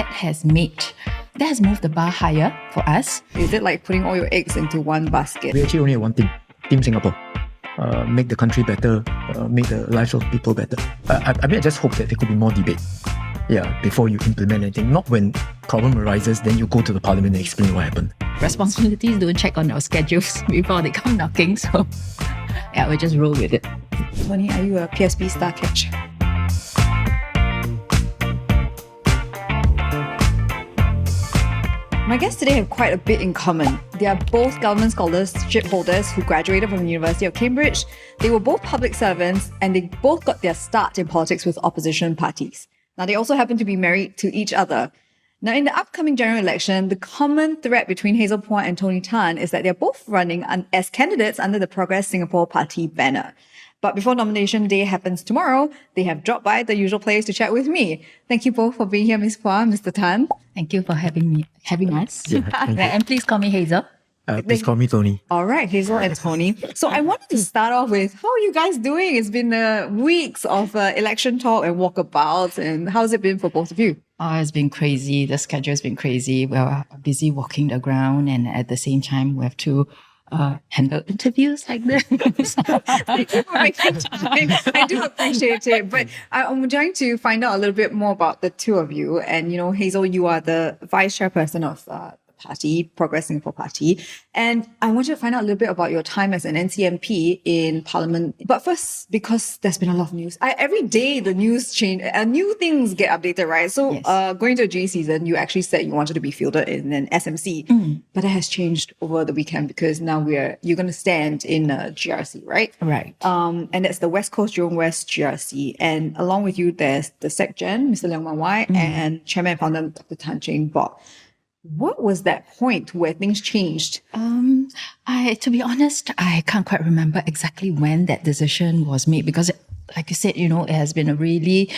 that has moved the bar higher for us. Is it like putting all your eggs into one basket? We actually only have one team, Team Singapore. Make the country better, make the lives of people better. I just hope that there could be more debate. Before you implement anything. Not when problem arises, then you go to the parliament and explain what happened. Responsibilities don't check on our schedules before they come knocking, so we just roll with it. Tony, are you a PSP star catcher? My guests today have quite a bit in common. They are both government scholarship holders who graduated from the University of Cambridge. They were both public servants and they both got their start in politics with opposition parties. Now, they also happen to be married to each other. Now, in the upcoming general election, the common thread between Hazel Phua and Tony Tan is that they're both running as candidates under the Progress Singapore Party banner. But before nomination day happens tomorrow, they have dropped by the usual place to chat with me. Thank you both for being here, Ms. Phua, Mr. Tan. Thank you for having us. Yeah, thank you. And please call me Hazel. Please call me Tony. All right, Hazel and Tony. So I wanted to start off with, how are you guys doing? It's been weeks of election talk and walkabouts, and how's it been for both of you? Oh, it's been crazy. The schedule's been crazy. We're busy walking the ground, and at the same time, we have to handle interviews like this. Thank you for making time. I do appreciate it. But I'm trying to find out a little bit more about the two of you. And, Hazel, you are the vice chairperson of party, Progress Singapore Party. And I want you to find out a little bit about your time as an NCMP in Parliament. But first, because there's been a lot of news. Every day the news change, new things get updated, right? So Yes. Going to a GE season, you actually said you wanted to be fielded in an SMC. But that has changed over the weekend because now you're going to stand in GRC, right? Right. And that's the West Coast-Jurong West GRC. And along with you, there's the Sec Gen, Mr. Leong Mun Wai, and Chairman and Founder, Dr. Tan Cheng Bock. What was that point where things changed? To be honest, I can't quite remember exactly when that decision was made because, like you said, it has been a really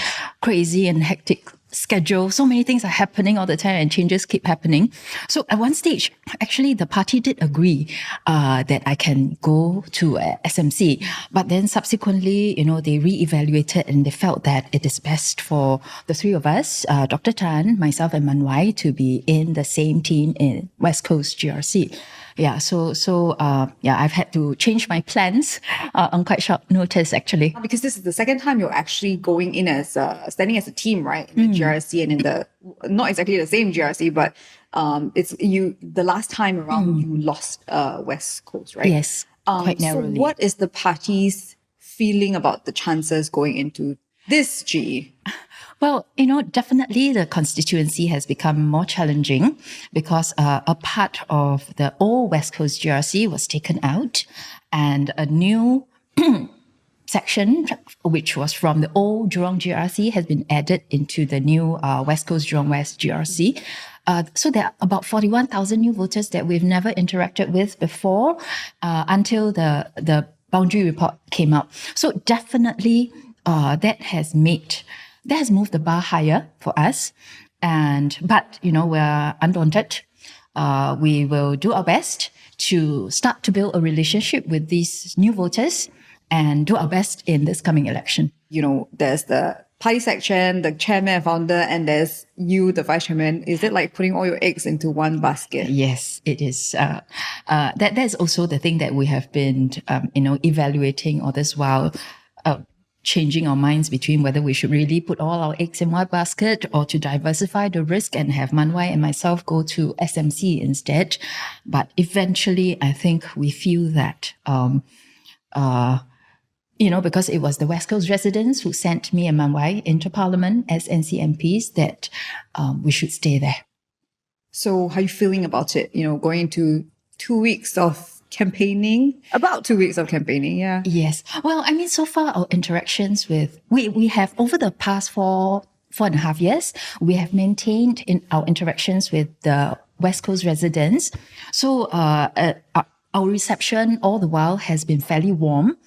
crazy and hectic schedule. So many things are happening all the time and changes keep happening. So at one stage, actually, the party did agree that I can go to SMC. But then subsequently, they re-evaluated and they felt that it is best for the three of us, Dr. Tan, myself and Man Wai, to be in the same team in West Coast GRC. Yeah, so I've had to change my plans on quite short notice, actually. Because this is the second time you're actually going in as standing as a team, right? In the GRC and in the not exactly the same GRC, but it's you. The last time around you lost West Coast, right? Yes, quite narrowly. So what is the party's feeling about the chances going into this GE? Well, definitely the constituency has become more challenging because a part of the old West Coast GRC was taken out and a new section, which was from the old Jurong GRC, has been added into the new West Coast-Jurong West GRC. So there are about 41,000 new voters that we've never interacted with before until the boundary report came out. So definitely that has moved the bar higher for us. But we're undaunted. We will do our best to start to build a relationship with these new voters and do our best in this coming election. There's the party section, the chairman and founder, and there's you, the vice chairman. Is it like putting all your eggs into one basket? Yes, it is. That's also the thing that we have been, evaluating all this while. Changing our minds between whether we should really put all our eggs in one basket or to diversify the risk and have Man Wai and myself go to SMC instead. But eventually, I think we feel that, because it was the West Coast residents who sent me and Man Wai into Parliament as NCMPs, that we should stay there. So how are you feeling about it? Going into 2 weeks of campaigning, about 2 weeks of campaigning, yeah. Yes. Well, so far our interactions with, we have over the past four and a half years, we have maintained in our interactions with the West Coast residents. So our reception all the while has been fairly warm.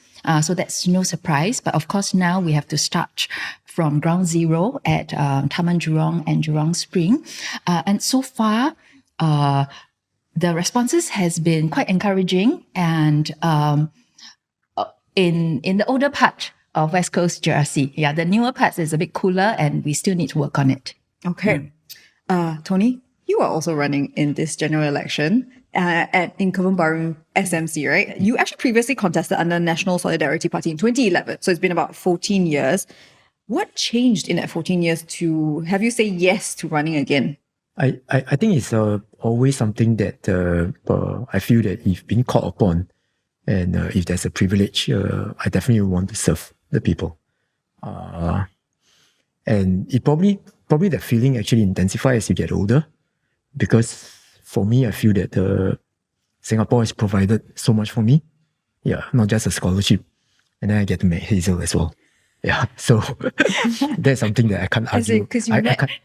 So that's no surprise. But of course, now we have to start from ground zero at Taman Jurong and Jurong Spring. And so far, the responses has been quite encouraging, and in the older part of West Coast GRC, the newer parts is a bit cooler, and we still need to work on it. Okay. Tony, you are also running in this general election in Kebun Baru SMC, right? You actually previously contested under National Solidarity Party in 2011. So it's been about 14 years. What changed in that 14 years to have you say yes to running again? I think it's always something that I feel that if being called upon and if there's a privilege, I definitely want to serve the people. And it probably that feeling actually intensifies as you get older, because for me, I feel that Singapore has provided so much for me. Yeah, not just a scholarship. And then I get to meet Hazel as well. Yeah, so that's something that I can't argue.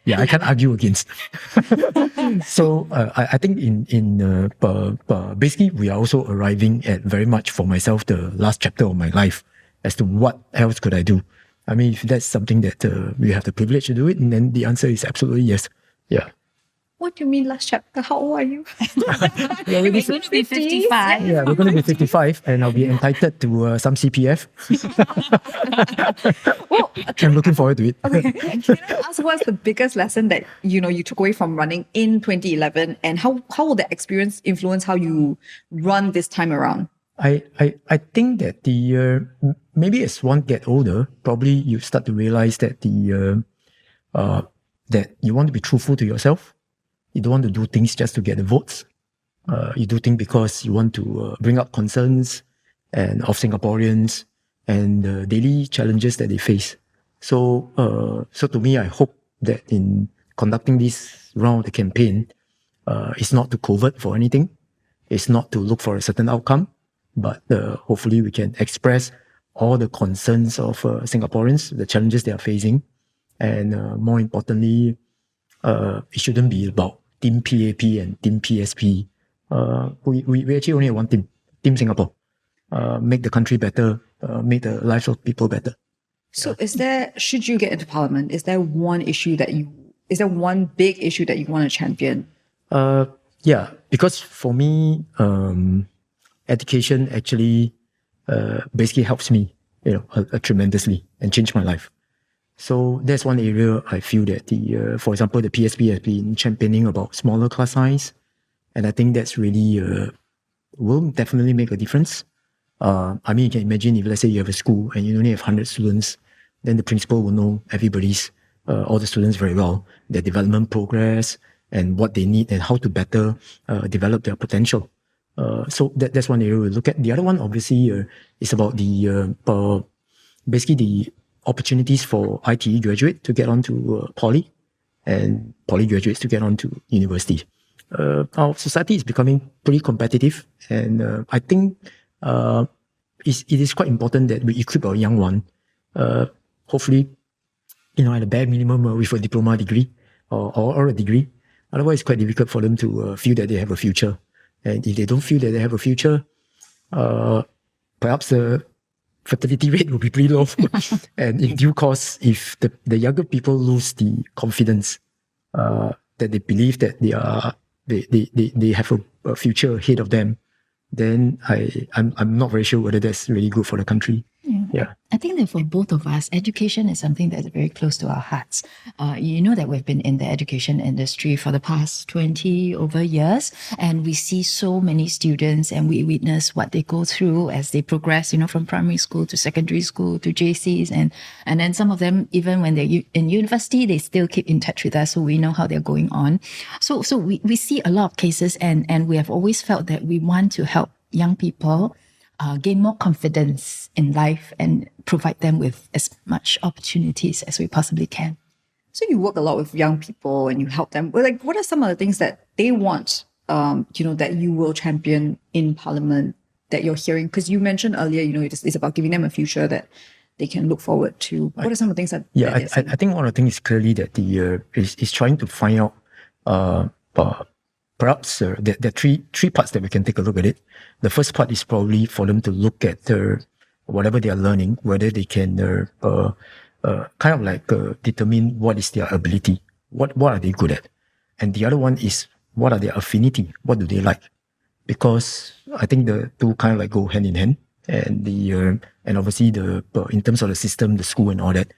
I can't argue against. So I think basically we are also arriving at very much for myself the last chapter of my life as to what else could I do. I mean, if that's something that we have the privilege to do it, and then the answer is absolutely yes. Yeah. What do you mean last chapter? How old are you? We're going to be 55. Yeah, we're going to be 55 and I'll be entitled to some CPF. Well, I'm looking forward to it. Okay. Can I ask what's the biggest lesson that you took away from running in 2011, and how will that experience influence how you run this time around? I think that maybe as one get older, probably you start to realize that that you want to be truthful to yourself. You don't want to do things just to get the votes. You do things because you want to bring up concerns of Singaporeans and the daily challenges that they face. So to me, I hope that in conducting this round of the campaign, it's not to covert for anything. It's not to look for a certain outcome, but hopefully we can express all the concerns of Singaporeans, the challenges they are facing, and more importantly, it shouldn't be about Team PAP and Team PSP. We actually only have one team, Team Singapore. Make the country better, make the lives of people better. So should you get into parliament, is there one big issue that you want to champion? Yeah, because for me, education actually basically helps me, tremendously and change my life. So that's one area I feel that for example, the PSP has been championing about smaller class size, and I think that's really will definitely make a difference. I mean, you can imagine if let's say you have a school and you only have 100 students, then the principal will know all the students very well, their development progress and what they need and how to better develop their potential. So that's one area we look at. The other one, obviously, is about basically the opportunities for ITE graduates to get onto poly, and poly graduates to get onto university. Our society is becoming pretty competitive, and I think it is quite important that we equip our young one, hopefully, at a bare minimum with a diploma degree or a degree. Otherwise, it's quite difficult for them to feel that they have a future. And if they don't feel that they have a future, perhaps the fertility rate will be pretty low. And in due course, if the younger people lose the confidence that they believe that they have a future ahead of them, then I'm not very sure whether that's really good for the country. Yeah. I think that for both of us, education is something that's very close to our hearts. You know that we've been in the education industry for the past 20 over years, and we see so many students and we witness what they go through as they progress, from primary school to secondary school to JCs. And then some of them, even when they're in university, they still keep in touch with us, so we know how they're going on. So we see a lot of cases, and we have always felt that we want to help young people gain more confidence in life and provide them with as much opportunities as we possibly can. So you work a lot with young people and you help them. What are some of the things that they want, that you will champion in Parliament that you're hearing? Because you mentioned earlier, it's about giving them a future that they can look forward to. What are some of the things that... Yeah, I think one of the things is clearly that is trying to find out perhaps there are three parts that we can take a look at it. The first part is probably for them to look at whatever they are learning, whether they can determine what is their ability, what are they good at, and the other one is what are their affinity, what do they like, because I think the two kind of go hand in hand, and and obviously in terms of the system, the school and all that,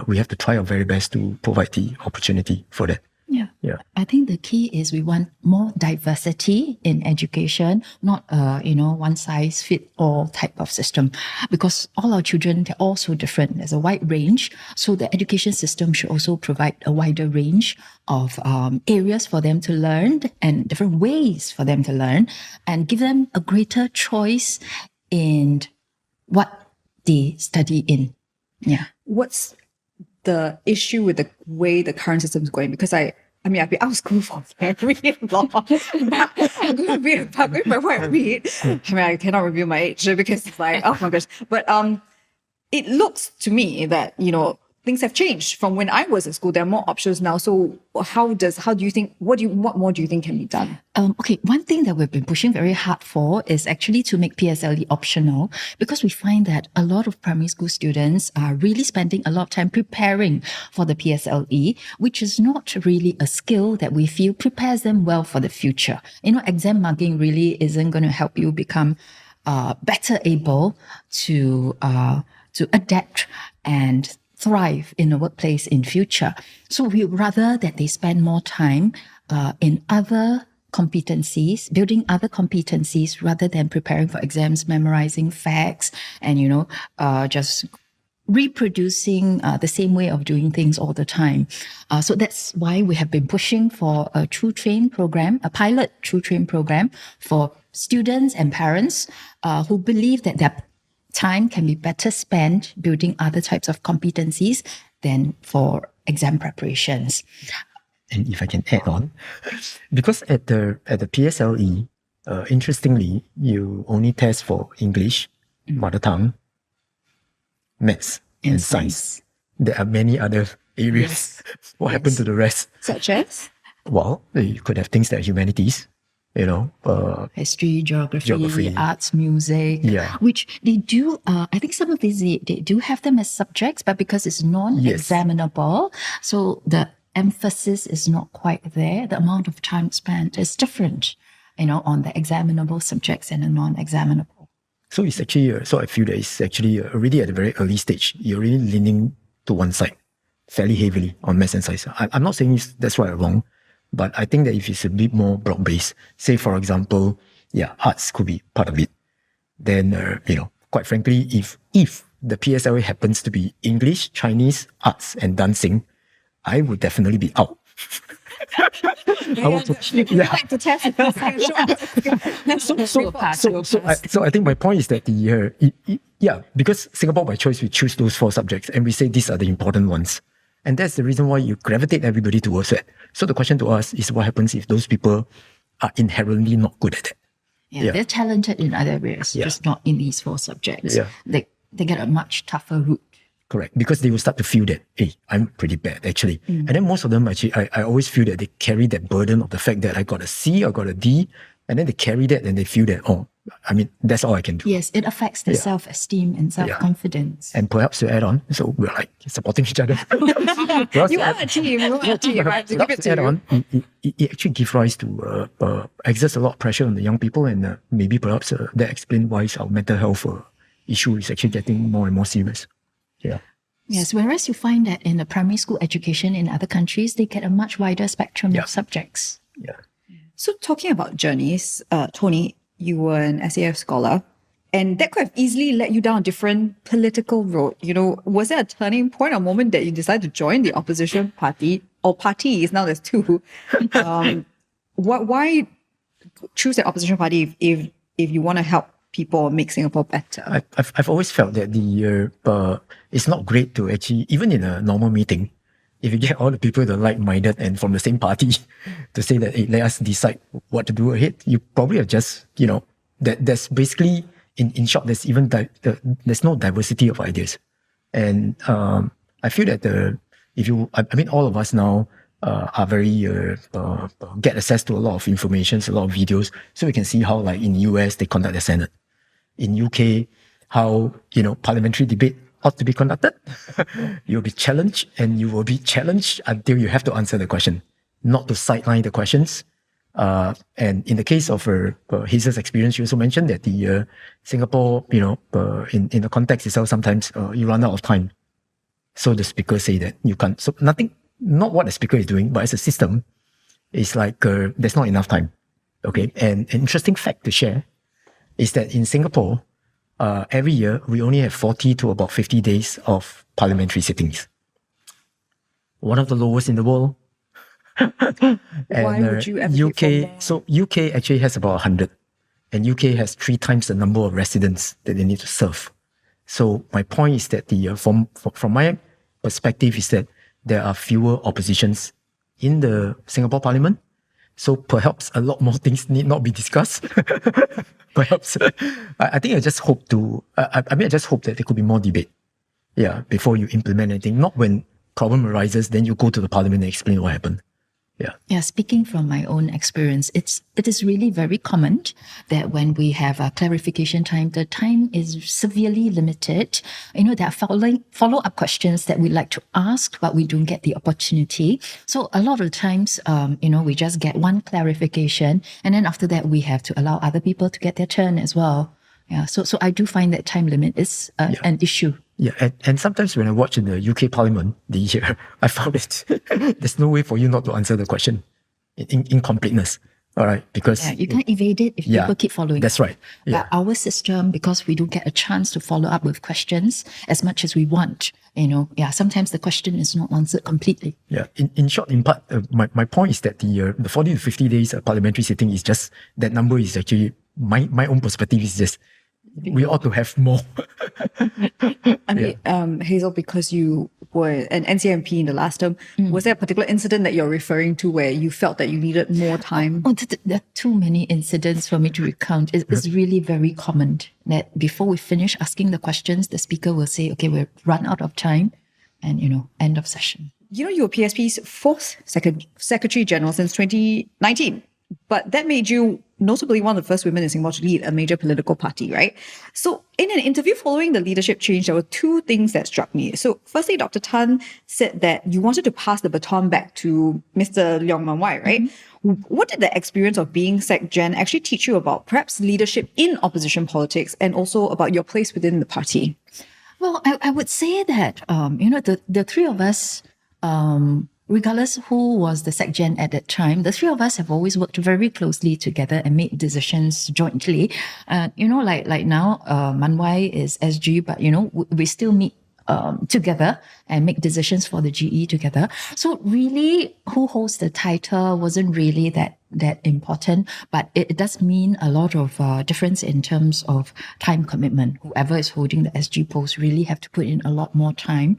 we have to try our very best to provide the opportunity for that. Yeah. Yeah. I think the key is we want more diversity in education, not one size fit all type of system, because all our children, they're all so different. There's a wide range. So the education system should also provide a wider range of areas for them to learn and different ways for them to learn, and give them a greater choice in what they study in. Yeah. What's the issue with the way the current system is going? Because I've been out of school for very long. I'm going to read by what I read. I cannot reveal my age because it's like, oh my gosh. But it looks to me that, things have changed from when I was at school. There are more options now. So what more do you think can be done? Okay, one thing that we've been pushing very hard for is actually to make PSLE optional, because we find that a lot of primary school students are really spending a lot of time preparing for the PSLE, which is not really a skill that we feel prepares them well for the future. Exam mugging really isn't going to help you become better able to adapt and thrive in the workplace in future. So we would rather that they spend more time in other competencies, building other competencies, rather than preparing for exams, memorizing facts, and just reproducing the same way of doing things all the time. So that's why we have been pushing for a True Train program, a pilot True Train program for students and parents who believe that their time can be better spent building other types of competencies than for exam preparations. And if I can add on, because at the PSLE, interestingly, you only test for English, mother tongue, maths, and science. There are many other areas. What happened to the rest? Such as? Well, you could have things like humanities, history, geography, arts, music, which they do. I think some of these they do have them as subjects, but because it's non-examinable, so the emphasis is not quite there. The amount of time spent is different, on the examinable subjects and the non-examinable. So it's actually, so I feel that it's actually already at a very early stage. You're really leaning to one side fairly heavily on maths and science. I'm not saying that's right or wrong, but I think that if it's a bit more broad-based, say for example, arts could be part of it. Then, quite frankly, if the PSLE happens to be English, Chinese, arts, and dancing, I would definitely be out. I want to test. So I think my point is that because Singapore by choice, we choose those 4 subjects and we say these are the important ones. And that's the reason why you gravitate everybody towards it. So the question to us is what happens if those people are inherently not good at it? Yeah, they're talented in other areas, just not in these 4 subjects. Yeah. They get a much tougher route. Correct. Because they will start to feel that, hey, I'm pretty bad actually. And then most of them actually, I always feel that they carry that burden of the fact that I got a C or got a D, and then they carry that and they feel that, that's all I can do. Yes, it affects their self-esteem and self-confidence. And perhaps to add on, so we're like supporting each other. You are a team. Right? To give it to add you. on, it actually gives rise to, exerts a lot of pressure on the young people, and maybe perhaps that explains why our mental health issue is actually getting more and more serious. Yeah. Yes, whereas you find that in the primary school education in other countries, they get a much wider spectrum of subjects. Yeah. So talking about journeys, Tony, you were an SAF scholar, and that could have easily led you down a different political road. Was there a turning point or moment that you decided to join the opposition party or parties? Now there's 2. Why choose the opposition party if you want to help people make Singapore better? I've always felt that it's not great to actually, even in a normal meeting, if you get all the people that are like-minded and from the same party to say that, hey, let us decide what to do ahead, you probably are just, there's basically, in short, there's even, there's no diversity of ideas. And I feel that all of us now are very, get access to a lot of information, a lot of videos, so we can see how, like in the US, they conduct the Senate. In UK, how, parliamentary debate ought to be conducted. You'll be challenged, and you will be challenged until you have to answer the question, not to sideline the questions. And in the case of Hazel's experience, you also mentioned that the Singapore, in the context itself, sometimes you run out of time. So the speaker say that you can't. So nothing not what the speaker is doing, but as a system, it's like there's not enough time. Okay, and an interesting fact to share is that in Singapore, every year we only have 40 to about 50 days of parliamentary sittings. One of the lowest in the world. And, Why would you advocate for more? So UK actually has about 100, and UK has 3 times the number of residents that they need to serve. So my point is that from my perspective is that there are fewer oppositions in the Singapore Parliament. So perhaps a lot more things need not be discussed. Perhaps I think I just hope I just hope that there could be more debate. Yeah, before you implement anything. Not when problem arises, then you go to the Parliament and explain what happened. Yeah. Speaking from my own experience, it is really very common that when we have a clarification time, the time is severely limited. There are follow-up questions that we like to ask, but we don't get the opportunity. So a lot of times, we just get one clarification, and then after that, we have to allow other people to get their turn as well. Yeah. So I do find that time limit is an issue. Yeah, and sometimes when I watch in the UK Parliament, I found that there's no way for you not to answer the question in completeness. All right, because you can't evade it if people keep following. That's right. Yeah. But our system, because we don't get a chance to follow up with questions as much as we want, sometimes the question is not answered completely. Yeah. In short, in part, my point is that the 40 to 50 days parliamentary sitting is just, that number is actually, my own perspective is just, we ought to have more. Hazel, because you were an NCMP in the last term, was there a particular incident that you're referring to where you felt that you needed more time? There are too many incidents for me to recount. It's really very common that before we finish asking the questions, the speaker will say, okay, we've run out of time, and, end of session. You were PSP's 4th Secretary General since 2019. But that made you notably one of the first women in Singapore to lead a major political party, right? So in an interview following the leadership change, there were 2 things that struck me. So firstly, Dr. Tan said that you wanted to pass the baton back to Mr. Leong Mun Wai, right? Mm-hmm. What did the experience of being Sec Gen actually teach you about perhaps leadership in opposition politics and also about your place within the party? Well, I would say that, the 3 of us, regardless who was the Sec Gen at that time, the 3 of us have always worked very closely together and made decisions jointly. Like now, Mun Wai is SG, but we still meet together and make decisions for the GE together. So really, who holds the title wasn't really that important, but it does mean a lot of difference in terms of time commitment. Whoever is holding the SG post really have to put in a lot more time,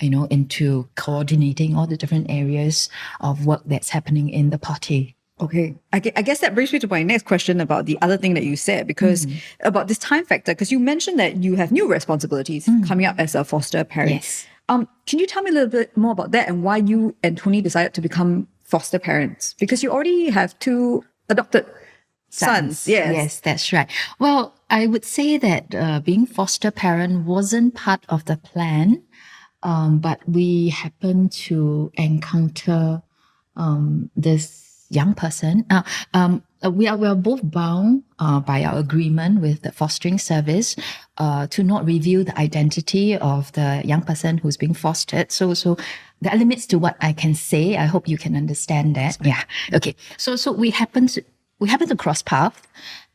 into coordinating all the different areas of work that's happening in the party. Okay. I guess that brings me to my next question about the other thing that you said, because about this time factor, because you mentioned that you have new responsibilities coming up as a foster parent. Yes. Can you tell me a little bit more about that and why you and Tony decided to become foster parents? Because you already have 2 adopted sons. Yes, that's right. Well, I would say that being foster parent wasn't part of the plan, but we happened to encounter this young person. We are both bound by our agreement with the fostering service to not reveal the identity of the young person who's being fostered. So there are limits to what I can say. I hope you can understand that. Yeah. Okay. So we happened to cross paths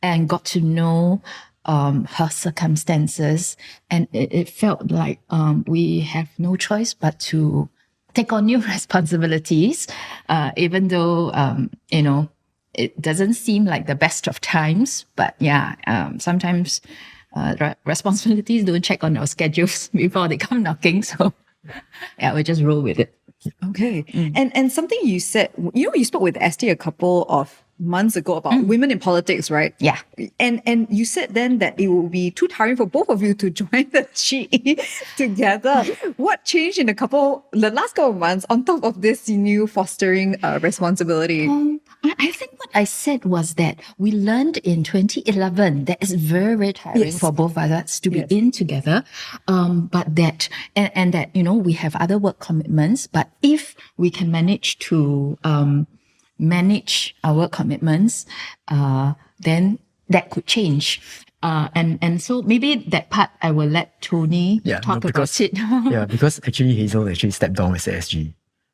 and got to know her circumstances, and it felt like we have no choice but to take on new responsibilities, even though, it doesn't seem like the best of times. But sometimes responsibilities don't check on our schedules before they come knocking. So we just roll with it. Okay. And something you said, you spoke with Esty a couple of months ago about women in politics, right? Yeah. And you said then that it will be too tiring for both of you to join the GE together. What changed in the last couple of months on top of this new fostering responsibility? I think what I said was that we learned in 2011 that it's very, very tiring for both of us to be in together. But that, and that, we have other work commitments, but if we can manage to, manage our work commitments, then that could change. And so maybe that part I will let Tony talk about it. Because actually Hazel stepped down as the SG.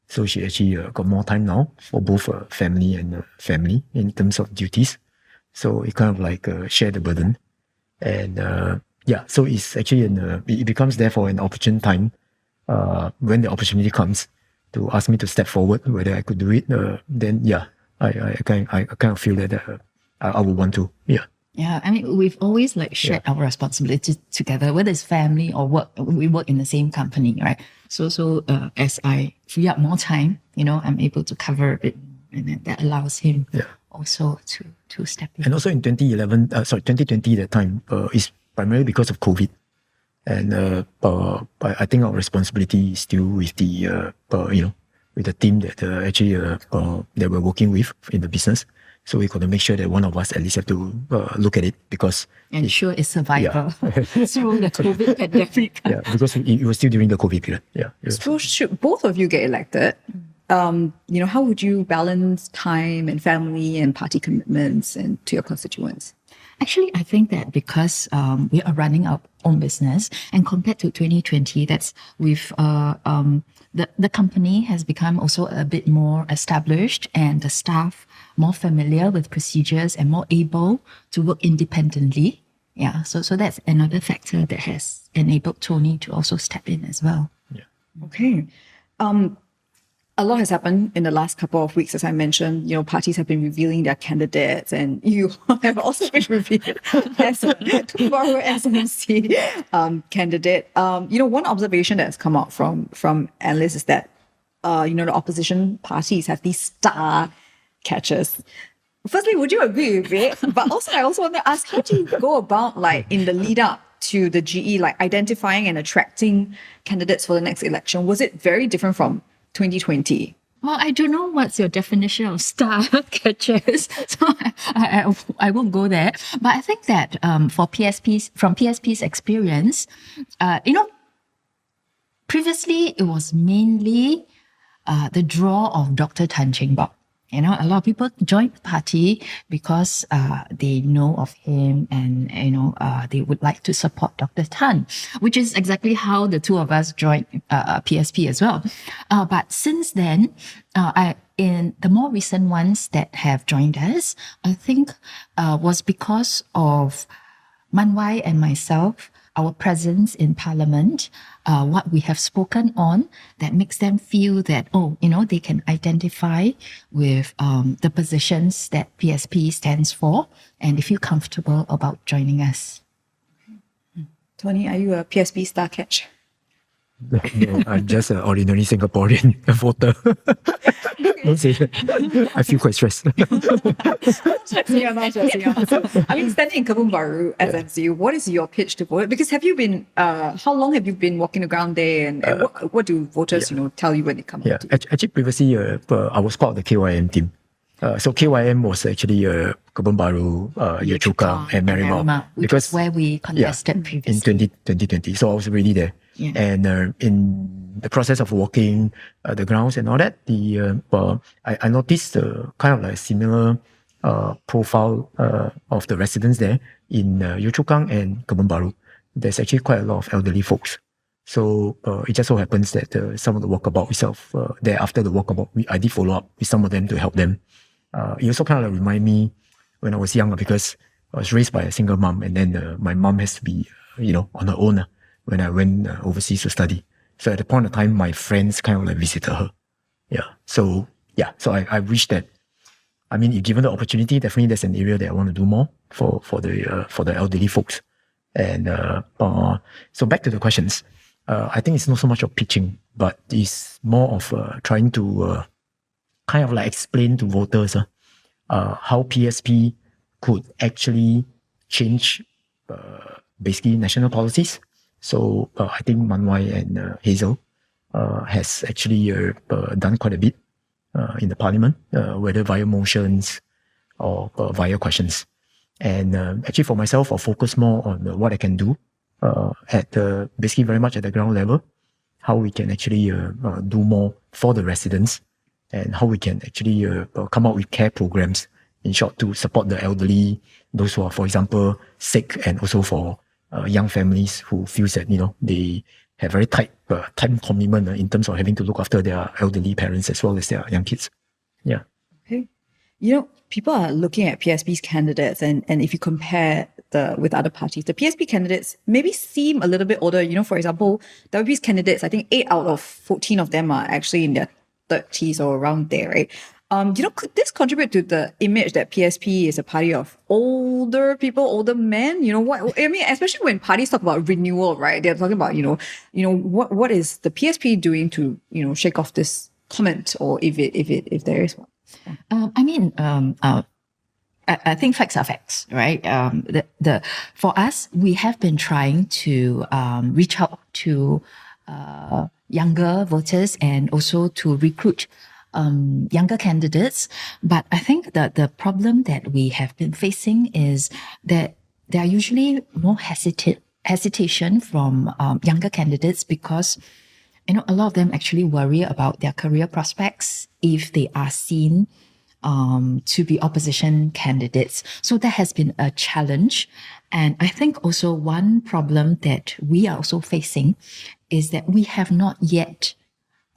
So she actually got more time now for both family and family in terms of duties. So it kind of like share the burden. And so it's actually it becomes therefore an opportune time when the opportunity comes to ask me to step forward, whether I could do it. Then I kind of feel that I would want to. Yeah. Yeah, I mean, we've always like shared our responsibilities together, whether it's family or work. We work in the same company, right? So as I free up more time, I'm able to cover a bit, and then that allows him also to step in. And also in 2020, that time is primarily because of COVID, and I think our responsibility is still with the with the team that actually that we're working with in the business. So we got to make sure that one of us at least have to look at it, because ensure its survival through the COVID pandemic. Yeah, because it was still during the COVID period. Yeah. So should both of you get elected, how would you balance time and family and party commitments and to your constituents? Actually, I think that because we are running our own business, and compared to 2020, that's with the company has become also a bit more established, and the staff more familiar with procedures and more able to work independently. Yeah, so that's another factor that has enabled Tony to also step in as well. Yeah. Okay. A lot has happened in the last couple of weeks, as I mentioned. Parties have been revealing their candidates, and you have also been revealed as a tomorrow SMC candidate. One observation that has come out from analysts is that the opposition parties have these star catchers. Firstly, would you agree with it? But also, I also want to ask, how do you go about, in the lead up to the GE, identifying and attracting candidates for the next election? Was it very different from 2020? Well, I don't know what's your definition of star catchers, so I won't go there. But I think that from PSP's experience, previously it was mainly the draw of Dr. Tan Cheng Bock. A lot of people joined the party because they know of him, and they would like to support Dr. Tan, which is exactly how the two of us joined PSP as well. But since then, in the more recent ones that have joined us, I think was because of Mun Wai and myself, our presence in Parliament, what we have spoken on, that makes them feel that, they can identify with the positions that PSP stands for, and they feel comfortable about joining us. Tony, are you a PSP star catch? No, I'm just an ordinary Singaporean voter. Don't say that. I feel quite stressed. Stressing out. I mean, standing in Kebun Baru SMC, what is your pitch to vote? Because have you been, how long have you been walking the ground there, and what do voters, tell you when they come out? Actually, previously, I was part of the KYM team. So KYM was actually Kebun Baru, Yio Chu Kang, and Marymount. Because where we contested previously. In 2020. So I was already there. Yeah. And in the process of walking the grounds and all that, I noticed kind of like similar profile of the residents there in Yio Chu Kang and Kebun Baru. There's actually quite a lot of elderly folks. So it just so happens that some of the walkabout itself, there after the walkabout, I did follow up with some of them to help them. It also kind of remind me when I was younger, because I was raised by a single mom, and then my mom has to be, on her own when I went overseas to study. So at the point of time, my friends kind of like visited her. So I wish that, I mean, if given the opportunity, definitely that's an area that I want to do more for the elderly folks. And so back to the questions. I think it's not so much of pitching, but it's more of trying to kind of like explain to voters how PSP could actually change basically national policies. So I think Mun Wai and Hazel has actually done quite a bit in the parliament, whether via motions or via questions. And actually for myself, I'll focus more on what I can do at basically very much at the ground level, how we can actually do more for the residents, and how we can actually come up with care programs, in short, to support the elderly, those who are, for example, sick, and also for young families who feels that, they have very tight time commitment in terms of having to look after their elderly parents as well as their young kids. Yeah. Okay. You know, people are looking at PSP's candidates, and if you compare with other parties, the PSP candidates maybe seem a little bit older. You know, for example, WP's candidates, I think 8 out of 14 of them are actually in their 30s or around there, right? You know, could this contribute to the image that PSP is a party of older people, older men? You know, what I mean, especially when parties talk about renewal, right? They're talking about, what is the PSP doing to, shake off this comment, or if there is one? I think facts are facts, right? For us, we have been trying to reach out to younger voters and also to recruit younger candidates. But I think that the problem that we have been facing is that there are usually more hesitation from younger candidates because, a lot of them actually worry about their career prospects if they are seen to be opposition candidates. So that has been a challenge. And I think also one problem that we are also facing is that we have not yet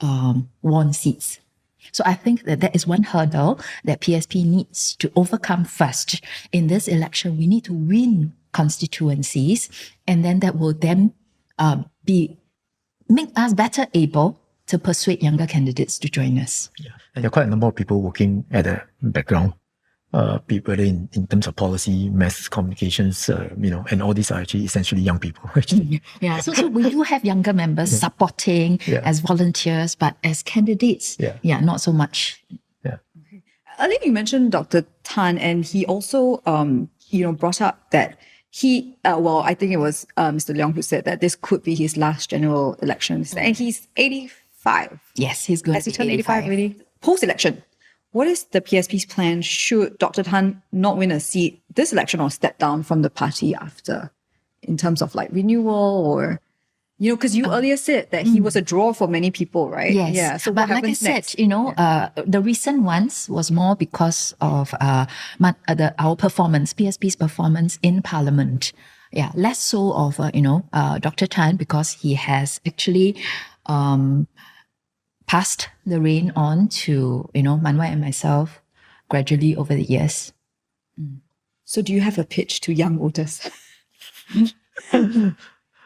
won seats. So I think that is one hurdle that PSP needs to overcome first. In this election, we need to win constituencies, and then that will then make us better able to persuade younger candidates to join us. Yeah. And there are quite a number of people working at the background, people in terms of policy, mass communications, and all these are actually essentially young people. Actually. Yeah. So we do have younger members supporting as volunteers, but as candidates, not so much. Yeah. Earlier you mentioned Dr. Tan, and he also, brought up that he, I think it was Mr. Leong who said that this could be his last general election. And he's 85. Yes, he's going Has to he be turned 85 85 already? Post-election, what is the PSP's plan should Dr. Tan not win a seat this election or step down from the party after, in terms of like renewal or, because you earlier said that he was a draw for many people, right? Yes. Yeah. So but what like I happens said, next? the recent ones was more because of our performance, PSP's performance in Parliament. Yeah, less so of Dr. Tan, because he has actually passed the reign on to Mun Wai and myself gradually over the years. So do you have a pitch to young voters?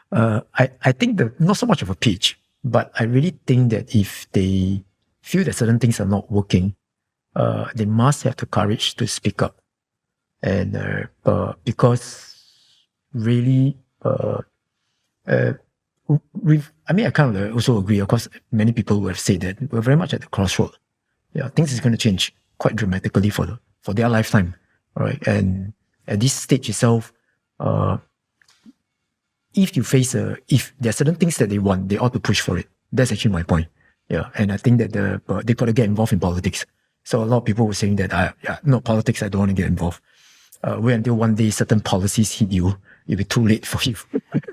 I think not so much of a pitch, but I really think that if they feel that certain things are not working, they must have the courage to speak up. And because really, I kind of also agree. Of course, many people will have said that we're very much at the crossroad. Yeah, things is going to change quite dramatically for their lifetime. All right, and at this stage itself, if there are certain things that they want, they ought to push for it. That's actually my point. Yeah, and I think that they got to get involved in politics. So a lot of people were saying that no politics, I don't want to get involved. Wait until one day certain policies hit you, it'll be too late for you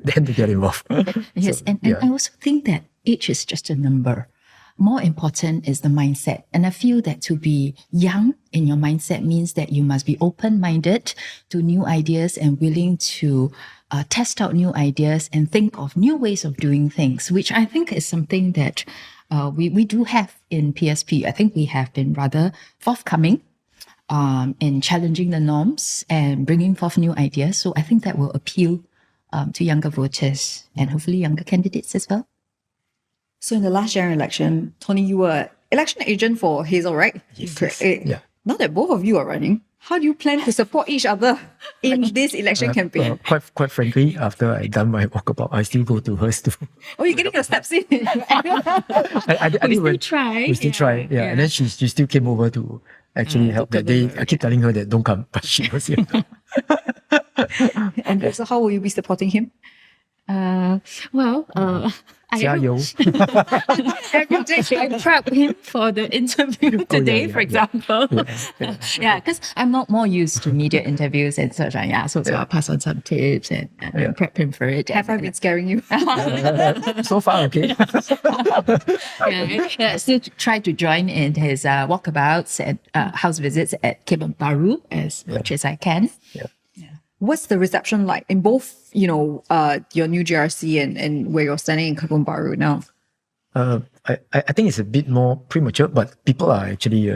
then to get involved. Yes, and I also think that age is just a number. More important is the mindset. And I feel that to be young in your mindset means that you must be open-minded to new ideas and willing to test out new ideas and think of new ways of doing things, which I think is something that we do have in PSP. I think we have been rather forthcoming in challenging the norms and bringing forth new ideas. So I think that will appeal to younger voters and hopefully younger candidates as well. So in the last general election, Tony, you were election agent for Hazel, right? Yes. Yeah. Now that both of you are running, how do you plan to support each other in this election campaign? Quite frankly, after I done my walkabout, I still go to hers too. Oh, you're getting your steps in. We still try. We still try. Yeah. And then she still came over to actually help that day. I keep telling her that don't come, but she was here. And so how will you be supporting him? Every day I prep him for the interview today, for example. Yeah, because I'm not more used to media interviews and such. So I'll pass on some tips and prep him for it. Have I been scaring you? So far, okay. Still try to join in his walkabouts and house visits at Kebun Baru as much as I can. What's the reception like in both, your new GRC and where you're standing in Kebun Baru now? I think it's a bit more premature, but people are actually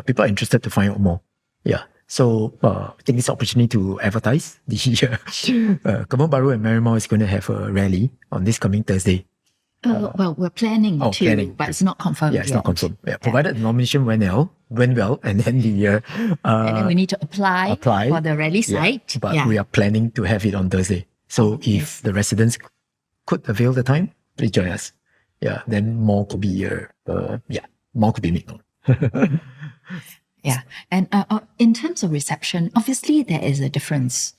people are interested to find out more. Yeah. So I think this opportunity to advertise the Kebun Baru and Marymount is going to have a rally on this coming Thursday. Well, we're planning but it's not confirmed. Yeah, it's not confirmed. Yeah, provided the nomination went well, and then and then we need to apply for the rally site. But we are planning to have it on Thursday. So if the residents could avail the time, please join us. Yeah, then more could be made known. Yeah, and in terms of reception, obviously there is a difference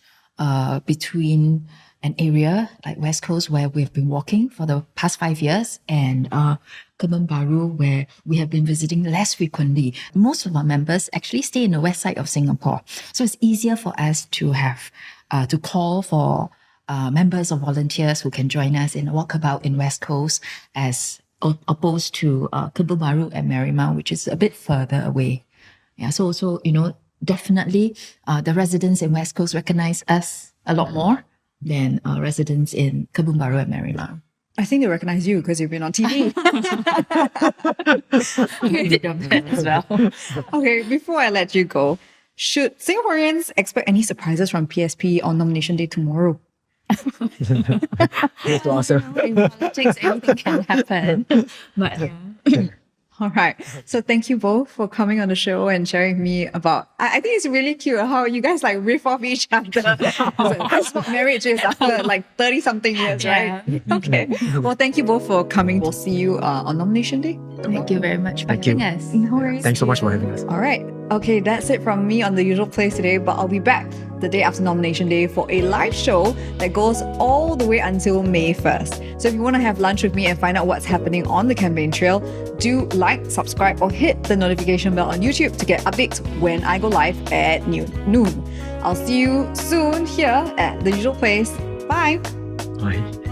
between an area like West Coast where we've been walking for the past 5 years and Kebun Baru where we have been visiting less frequently. Most of our members actually stay in the west side of Singapore. So it's easier for us to have to call for members or volunteers who can join us in a walkabout in West Coast as opposed to Kebun Baru and Marymount, which is a bit further away. Yeah, so definitely the residents in West Coast recognize us a lot more than residents in Kebun Baru and Marymount. I think they recognize you because you've been on TV. We did that as well. Okay, before I let you go, should Singaporeans expect any surprises from PSP on nomination day tomorrow? In politics, anything can happen. But All right. So thank you both for coming on the show and sharing with me about, I think it's really cute how you guys like riff off each other. That's what marriage is after like 30 something years, right? Okay. Well, thank you both for coming. We'll see you on nomination day. thank you very much for having us. No worries. Thanks so much for having us. All right. Okay, that's it from me on The Usual Place today, but I'll be back the day after nomination day for a live show that goes all the way until May 1st. So if you want to have lunch with me and find out what's happening on the campaign trail, do like, subscribe, or hit the notification bell on YouTube to get updates when I go live at noon. I'll see you soon here at The Usual Place. Bye. Bye.